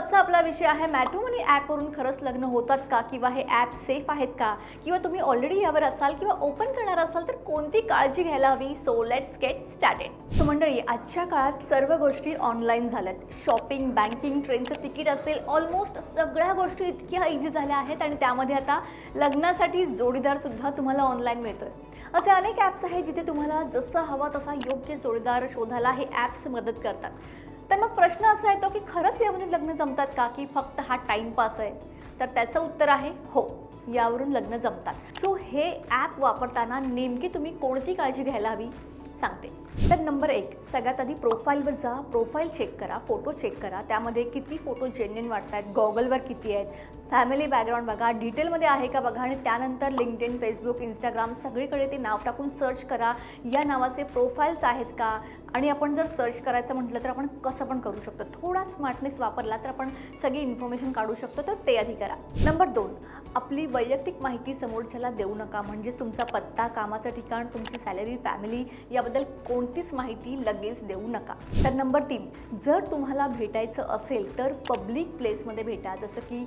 आजचा आपला विषय आहे मॅट्रिमोनी ॲपवरून खरंच लग्न होतात का, किंवा हे ॲप सेफ आहेत का, किंवा तुम्ही ऑलरेडी यावर असाल किंवा ओपन करणार असाल तर कोणती काळजी घ्यायला हवी. So let's get started. So मंडळी, आजच्या काळात सर्व गोष्टी ऑनलाईन झाल्यात. शॉपिंग, बँकिंग, ट्रेनचं तिकीट असेल, ऑलमोस्ट सगळ्या गोष्टी इतक्या इझी झाल्या आहेत आणि त्यामध्ये आता लग्नासाठी जोडीदार सुद्धा तुम्हाला ऑनलाईन मिळतोय. असे अनेक ॲप्स आहेत जिथे तुम्हाला जसा हवा तसा योग्य जोडीदार शोधायला हे ॲप्स मदत करतात. तर मग प्रश्न असा येतो की खरंच यामध्ये लग्न जमतात का, की फक्त हा टाइमपास आहे? तर त्याचं उत्तर आहे हो, यावरून लग्न जमतात. सो हे ॲप वापरताना नेमकी तुम्ही कोणती काळजी घ्यायला हवी सांगते. तर नंबर 1, सगळ्यात आधी प्रोफाईलवर जा. प्रोफाईल चेक करा, फोटो चेक करा, त्यामध्ये किती फोटो जेन्युइन वाटत आहेत, गॉगलवर किती आहेत, फॅमिली बॅकग्राऊंड बघा, डिटेलमध्ये आहे का बघा. आणि त्यानंतर लिंक्डइन, फेसबुक, इंस्टाग्राम सगळीकडे ते नाव टाकून सर्च करा, या नावाचे प्रोफाईल्स आहेत का. आणि आपण जर सर्च करायचं म्हटलं तर आपण कसं पण करू शकतो. थोडा स्मार्टनेस वापरला तर आपण सगळी इन्फॉर्मेशन काढू शकतो, तर ते आधी करा. नंबर 2, आपली वैयक्तिक माहिती समोरच्याला देऊ नका. म्हणजे तुमचा पत्ता, कामाचं ठिकाण, तुमची सॅलरी, फॅमिली याबद्दल कोणतीच माहिती लगेच देऊ नका. तर नंबर 3, जर तुम्हाला भेटायचं असेल तर पब्लिक प्लेसमध्ये भेटा. जसं की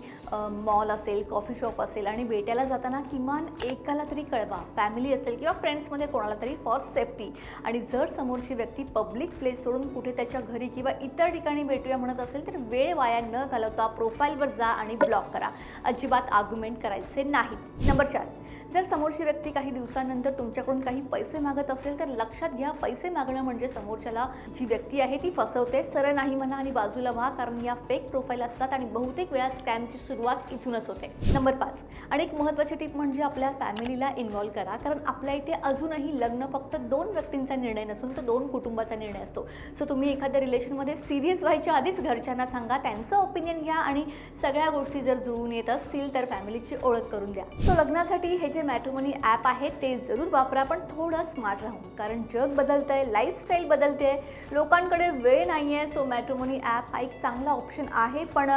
मॉल असेल, कॉफी शॉप असेल. आणि भेटायला जाताना किमान एकाला तरी कळवा, फॅमिली असेल किंवा फ्रेंड्समध्ये कोणाला तरी, फॉर सेफ्टी. आणि जर समोरची व्यक्ती पब्लिक प्लेस सोडून कुठे त्याच्या घरी किंवा इतर ठिकाणी भेटूया म्हणत असेल तर वेळ वाया न घालवता प्रोफाईलवर जा आणि ब्लॉक करा. अजिबात आर्ग्युमेंट करायचे नाही. नंबर 4, जर समोरची व्यक्ती काही दिवसानंतर तुमच्याकडून काही पैसे मागत असेल तर लक्षात घ्या, पैसे मागणं म्हणजे समोरच्याला जी व्यक्ती आहे ती फसवते. सरळ नाही म्हणा आणि बाजूला व्हा, कारण या फेक प्रोफाईल असतात आणि बहुतेक वेळा स्कॅमची सुरुवात इथूनच होते. नंबर 5, आणि एक महत्त्वाची टिप म्हणजे आपल्या फॅमिलीला इन्व्हॉल्व करा. कारण आपल्या इथे अजूनही लग्न फक्त 2 व्यक्तींचा निर्णय नसून तर 2 कुटुंबाचा निर्णय असतो. सो तुम्ही एखाद्या रिलेशनमध्ये सिरियस व्हायच्या आधीच घरच्यांना सांगा, त्यांचं ओपिनियन घ्या आणि सगळ्या गोष्टी जर जुळून येत असतील तर फॅमिलीची ओळख करून द्या. सो लग्नासाठी हे जे मॅट्रिमोनी ॲप आहे ते जरूर वापरा, पण थोडं स्मार्ट राहून. कारण जग बदलतंय, लाईफस्टाईल बदलते, लोकांकडे वेळ नाही आहे. सो मॅट्रिमोनी ॲप हा एक चांगला ऑप्शन आहे, पण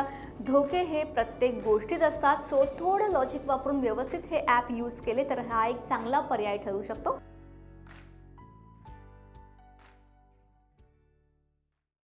धोके हे प्रत्येक गोष्टीत असतात. सो थोडं लॉजिक वापरून व्यवस्थित हे ॲप यूज केले तर हा एक चांगला पर्याय ठरू शकतो.